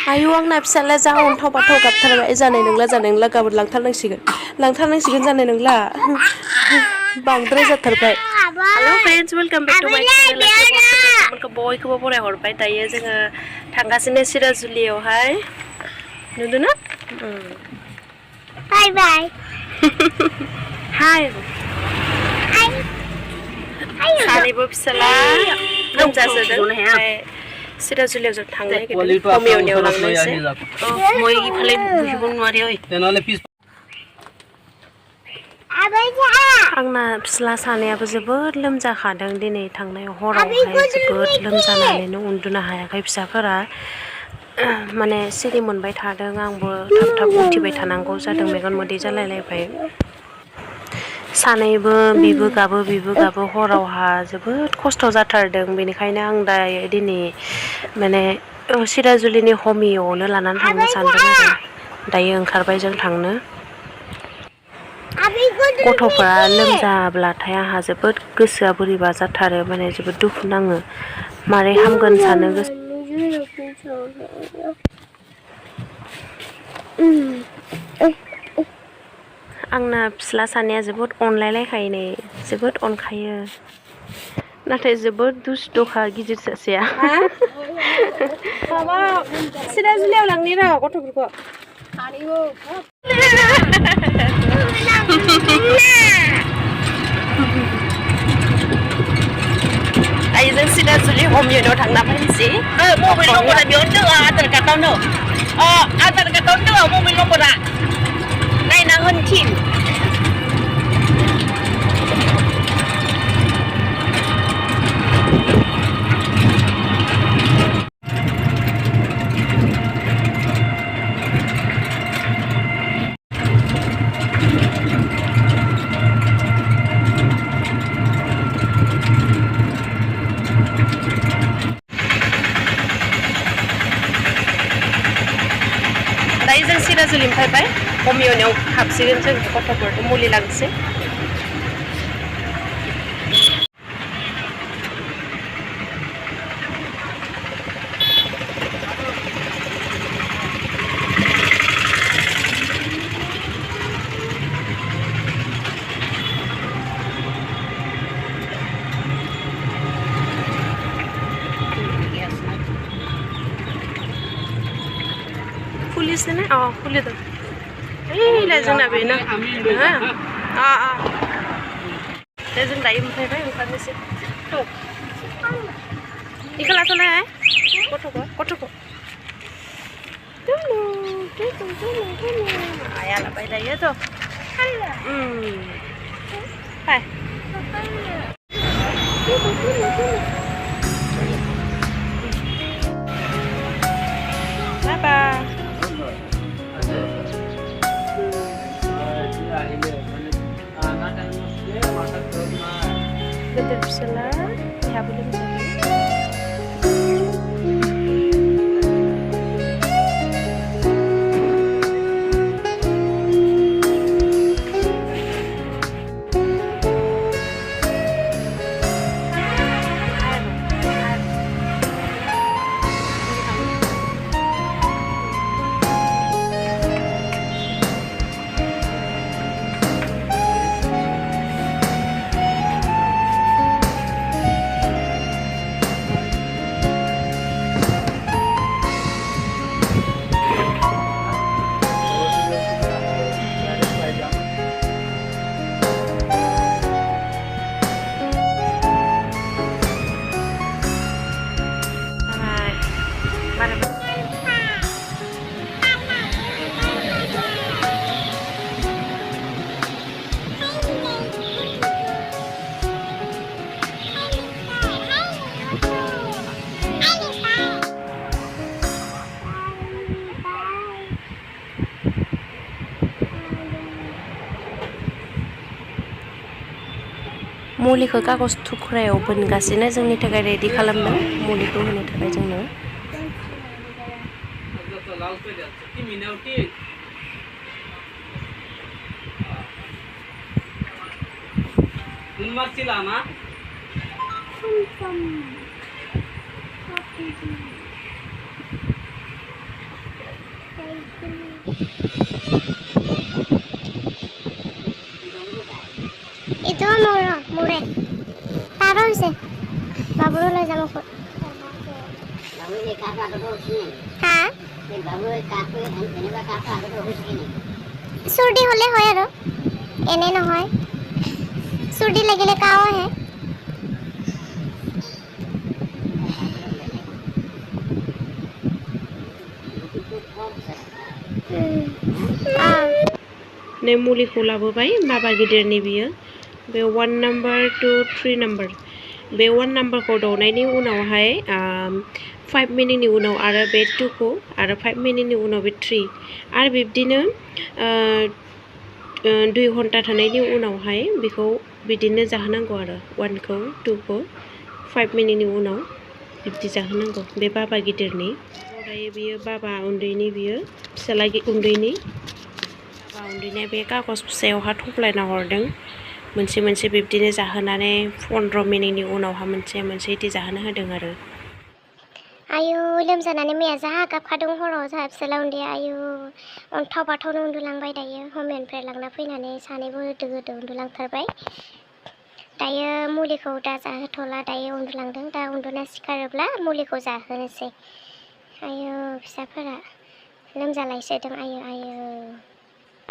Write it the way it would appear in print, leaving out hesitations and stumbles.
आयु आंना फिसाला जा अन्थाव बाथाव गाबथारबाय जानाय नंला गाबोन लांथारनांसिगोन जानाय नंला बांद्राय जाथारबाय। Hello friends welcome back to my channel बयखौबो बराय हरबाय। दायो जोङो थांगासिनो सिराजुलियावहाय नुदोंना बाय बाय हाय सानैबो फिसाला लोमजासोदों ओमफ्राय सिराजुलियाव जों थांनो नागिरदों हमियावनियाव लांनोसै মই ইফালে বহিব নোৱাৰি ঐ তেনেহলে পিছ आंना फिस्ला सानैयाबो जोबोद लोमजाखादों दिनै थांनाय हरावहाय जोबोद लोमजानानैनो उन्दुनो हायाखै फिसाफोरा माने सिरि मोनबाय थादों आंबो थाब थाब उथिबाय थानांगौ जादों मेगन मोदै जालायलायबाय सानैबो बिबो गाबो हरावहा जोबोद खस्थ' जाथारदों बेनिखायनो आं दायो दिनै माने सिराजुलिनि हमियावनो लानानै थांनो सानदों आरो दायो ओंखारबाय जों थांनो गथ'फोरा लोमजाब्लाथाय आंहा जोबोद गोसोआ बोरैबा जाथारो माने जोबोद दुखु नाङो मारै हामगोन सानो गोसो आंना फिस्ला सानैया जोबोद अनलायलायखायो नै जोबोद अनखायो नाथाय जोबोद दुस्थ'खा गिदिर सासेया माबा सिराजुलियाव लांनि र' गथ'फोरखौ दायो जों सिराजुलि हमियाव थांना फैनोसै मबाइल नम्बरा बेयावनो दङ आधार कार्डआवनो आधार कार्डआवनो दङ मबाइल नम्बरा नायना होनथिन दायो जों सिराजुलिनिफ्राय फैबाय हमियावनियाव हाबसिगोन जों गथ'फोरनो मुलि लांनोसै खुलिसोना खुलिदों ओइलाय जोंना बेनो दे जों दायो मोनफैबाय ओंखारनोसै इखौ लाथ'लाय गथ'खौ आया लाबाय दायोथ' फाय बाय Betul salah, ya boleh misalnya. मुलिखौ कागज थुख्रायाव बोनगासिनो जोंनि थाखाय रेडि खालामदों मुलिखौ होनो थाखाय जोंनो Itu murah. Taruh sih. Babu lo sama aku. Hah? Surdi hole hoy aro. Ene nohoy. Surdi legile kao he. ने मुलिखौ लाबोबाय बाबा गिदिरनि बियो बे 1 नाम्बार 2 3 नाम्बार बे 1 नाम्बारखौ दौनायनि उनावहाय 5 मिनिटनि उनाव आरो बे 2 खौ आरो 5 मिनिटनि उनाव बे 3 आरो बिब्दिनो 2 घन्टा थानायनि उनावहाय बेखौ बिदिनो जाहोनांगौ आरो 1 खौ 2 खौ 5 मिनिटनि उनाव बिब्दि जाहोनांगौ बे बाबा गिदिरनि ओमफ्राय बियो बाबा उन्दैनि बियो फिसाला उन्दैनि बाबा उन्दैनि बे कागज फिसायावहा थफ्लायना हरदों मोनसे मोनसे बिब्दिनो जाहोनानै 15 मिनिटनि उनावहा मोनसे बिदि जाहोनो होदों आरो आयु लोमजानानै मैया जा गाबखादों हराव जा फिसाला उन्दैया आयु अन्थाव बाथावनो उन्दुलांबाय दायो हमेनिफ्राय लांना फैनानै सानैबो गोदो उन्दुलांथारबाय दायो मुलिखौ दा जाहोथ'ला दायो उन्दुलांदों दा उन्दुना सिखारोब्ला मुलिखौ जाहोनोसै आयु फिसाफोरा लोमजालायसोदों आयु